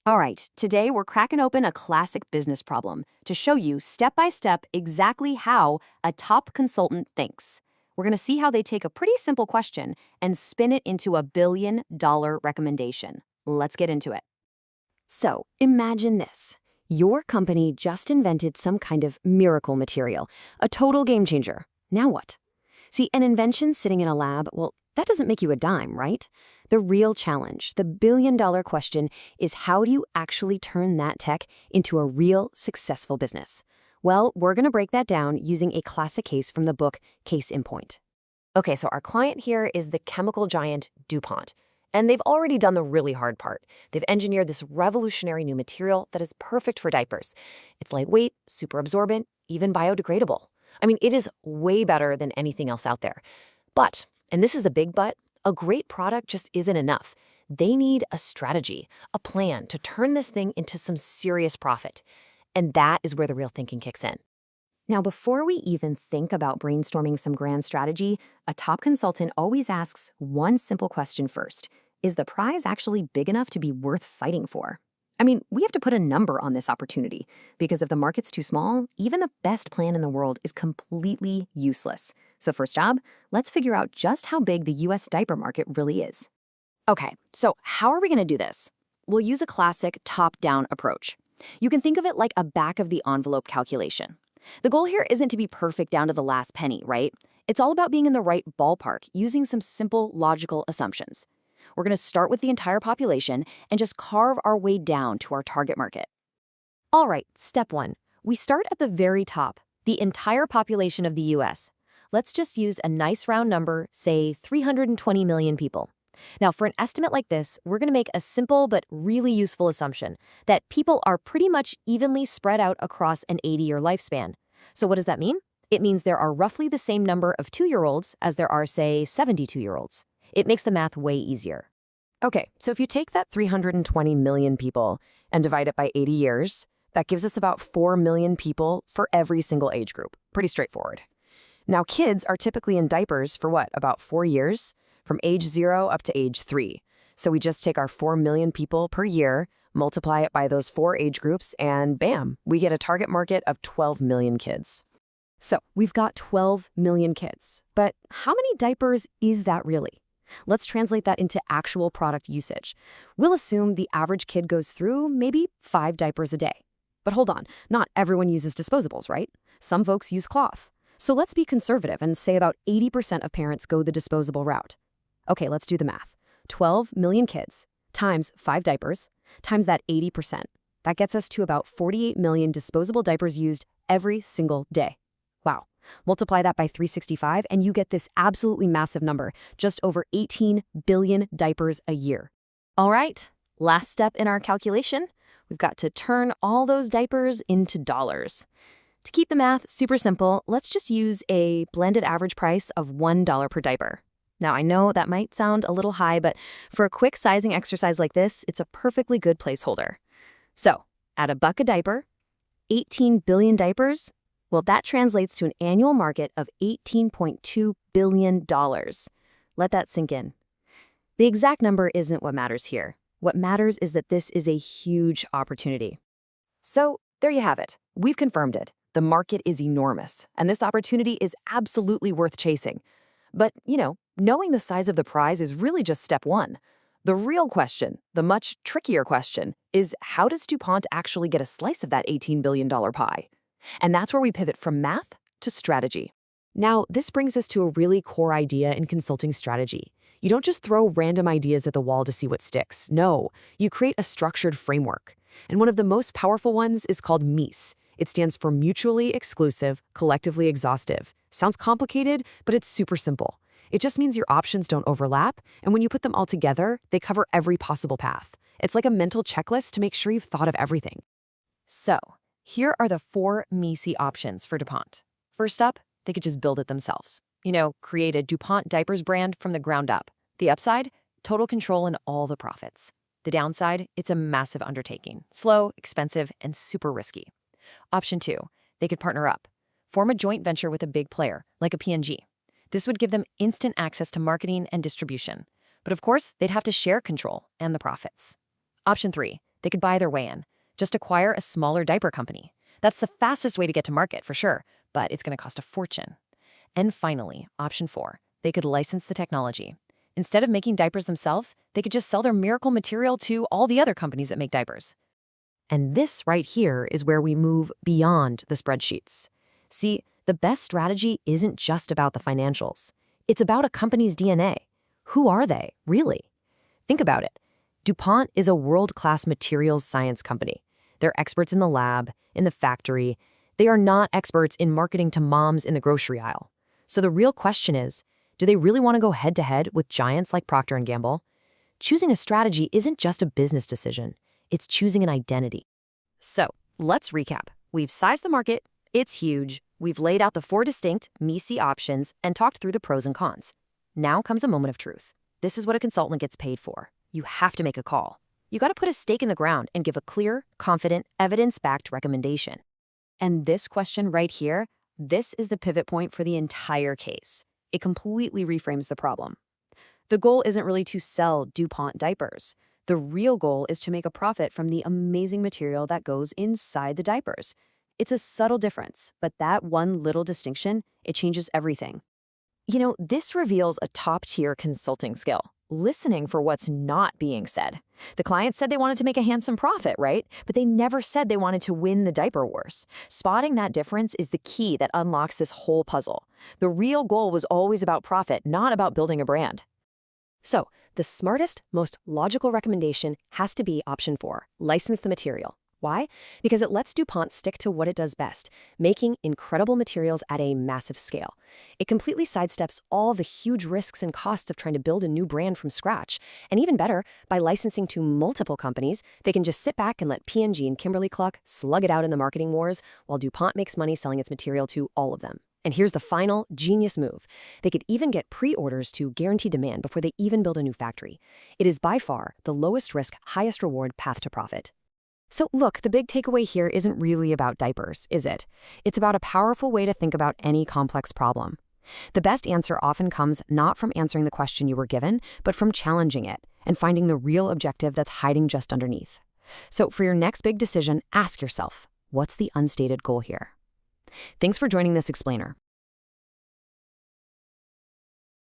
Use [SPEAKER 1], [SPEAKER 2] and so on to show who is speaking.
[SPEAKER 1] All right, today we're cracking open a classic business problem to show you step by step exactly how a top consultant thinks. We're going to see how they take a pretty simple question and spin it into a $1 billion recommendation. Let's get into it. So, imagine this. Your company just invented some kind of miracle material, a total game changer. Now what? See, an invention sitting in a lab, well, that doesn't make you a dime, right? The real challenge, the $1 billion question, is how do you actually turn that tech into a real successful business? Well, we're going to break that down using a classic case from the book Case in Point. Okay, so our client here is the chemical giant DuPont. And they've already done the really hard part. They've engineered this revolutionary new material that is perfect for diapers. It's lightweight, super absorbent, even biodegradable. I mean, it is way better than anything else out there. But, and this is a big but, a great product just isn't enough. They need a strategy, a plan to turn this thing into some serious profit. And that is where the real thinking kicks in. Now, before we even think about brainstorming some grand strategy, a top consultant always asks one simple question first. Is the prize actually big enough to be worth fighting for? I mean, we have to put a number on this opportunity, because if the market's too small, even the best plan in the world is completely useless. So first job, let's figure out just how big the US diaper market really is. Okay, so how are we going to do this? We'll use a classic top-down approach. You can think of it like a back-of-the-envelope calculation. The goal here isn't to be perfect down to the last penny, right? It's all about being in the right ballpark, using some simple, logical assumptions. We're going to start with the entire population and just carve our way down to our target market. All right, step one. We start at the very top, the entire population of the US. Let's just use a nice round number, say 320 million people. Now, for an estimate like this, we're going to make a simple but really useful assumption that people are pretty much evenly spread out across an 80-year lifespan. So what does that mean? It means there are roughly the same number of 2-year-olds as there are, say, 72-year-olds. It makes the math way easier. Okay, so if you take that 320 million people and divide it by 80 years, that gives us about 4 million people for every single age group. Pretty straightforward. Now, kids are typically in diapers for what, about 4 years? From age 0 up to age 3. So we just take our 4 million people per year, multiply it by those 4 age groups, and bam, we get a target market of 12 million kids. So we've got 12 million kids. But how many diapers is that really? Let's translate that into actual product usage. We'll assume the average kid goes through maybe 5 diapers a day. But hold on, not everyone uses disposables, right? Some folks use cloth. So let's be conservative and say about 80% of parents go the disposable route. Okay, let's do the math. 12 million kids times 5 diapers times that 80%. That gets us to about 48 million disposable diapers used every single day. Wow. Multiply that by 365 and you get this absolutely massive number, just over 18 billion diapers a year. All right, last step in our calculation. We've got to turn all those diapers into dollars. To keep the math super simple, let's just use a blended average price of $1 per diaper. Now, I know that might sound a little high, but for a quick sizing exercise like this, it's a perfectly good placeholder. So, at $1 a diaper, 18 billion diapers, well, that translates to an annual market of $18.2 billion. Let that sink in. The exact number isn't what matters here. What matters is that this is a huge opportunity. So, there you have it. We've confirmed it. The market is enormous, and this opportunity is absolutely worth chasing. But, knowing the size of the prize is really just step one. The real question, the much trickier question, is how does DuPont actually get a slice of that $18 billion pie? And that's where we pivot from math to strategy. Now, this brings us to a really core idea in consulting strategy. You don't just throw random ideas at the wall to see what sticks. No, you create a structured framework. And one of the most powerful ones is called MEIS. It stands for Mutually Exclusive, Collectively Exhaustive. Sounds complicated, but it's super simple. It just means your options don't overlap, and when you put them all together, they cover every possible path. It's like a mental checklist to make sure you've thought of everything. So, here are the 4 MEIS options for DuPont. First up, they could just build it themselves. Create a DuPont diapers brand from the ground up. The upside? Total control and all the profits. The downside? It's a massive undertaking. Slow, expensive, and super risky. Option 2, they could partner up. Form a joint venture with a big player, like a P&G. This would give them instant access to marketing and distribution. But of course, they'd have to share control and the profits. Option 3, They could buy their way in. Just acquire a smaller diaper company. That's the fastest way to get to market, for sure, but it's going to cost a fortune. And finally, option 4, they could license the technology. Instead of making diapers themselves, they could just sell their miracle material to all the other companies that make diapers. And this right here is where we move beyond the spreadsheets. See, the best strategy isn't just about the financials. It's about a company's DNA. Who are they, really? Think about it. DuPont is a world-class materials science company. They're experts in the lab, in the factory. They are not experts in marketing to moms in the grocery aisle. So the real question is, do they really want to go head-to-head with giants like Procter & Gamble? Choosing a strategy isn't just a business decision. It's choosing an identity. So, let's recap. We've sized the market. It's huge. We've laid out the 4 distinct me-see options and talked through the pros and cons. Now comes a moment of truth. This is what a consultant gets paid for. You have to make a call. You got to put a stake in the ground and give a clear, confident, evidence-backed recommendation. And this question right here, this is the pivot point for the entire case. It completely reframes the problem. The goal isn't really to sell DuPont diapers. The real goal is to make a profit from the amazing material that goes inside the diapers. It's a subtle difference, but that one little distinction, it changes everything. You know, this reveals a top-tier consulting skill, listening for what's not being said. The client said they wanted to make a handsome profit, right? But they never said they wanted to win the diaper wars. Spotting that difference is the key that unlocks this whole puzzle. The real goal was always about profit, not about building a brand. So, the smartest, most logical recommendation has to be option 4, license the material. Why? Because it lets DuPont stick to what it does best, making incredible materials at a massive scale. It completely sidesteps all the huge risks and costs of trying to build a new brand from scratch. And even better, by licensing to multiple companies, they can just sit back and let P&G and Kimberly-Clark slug it out in the marketing wars, while DuPont makes money selling its material to all of them. And here's the final genius move. They could even get pre-orders to guarantee demand before they even build a new factory. It is by far the lowest risk, highest reward path to profit. So look, the big takeaway here isn't really about diapers, is it? It's about a powerful way to think about any complex problem. The best answer often comes not from answering the question you were given, but from challenging it and finding the real objective that's hiding just underneath. So for your next big decision, ask yourself, what's the unstated goal here? Thanks for joining this explainer.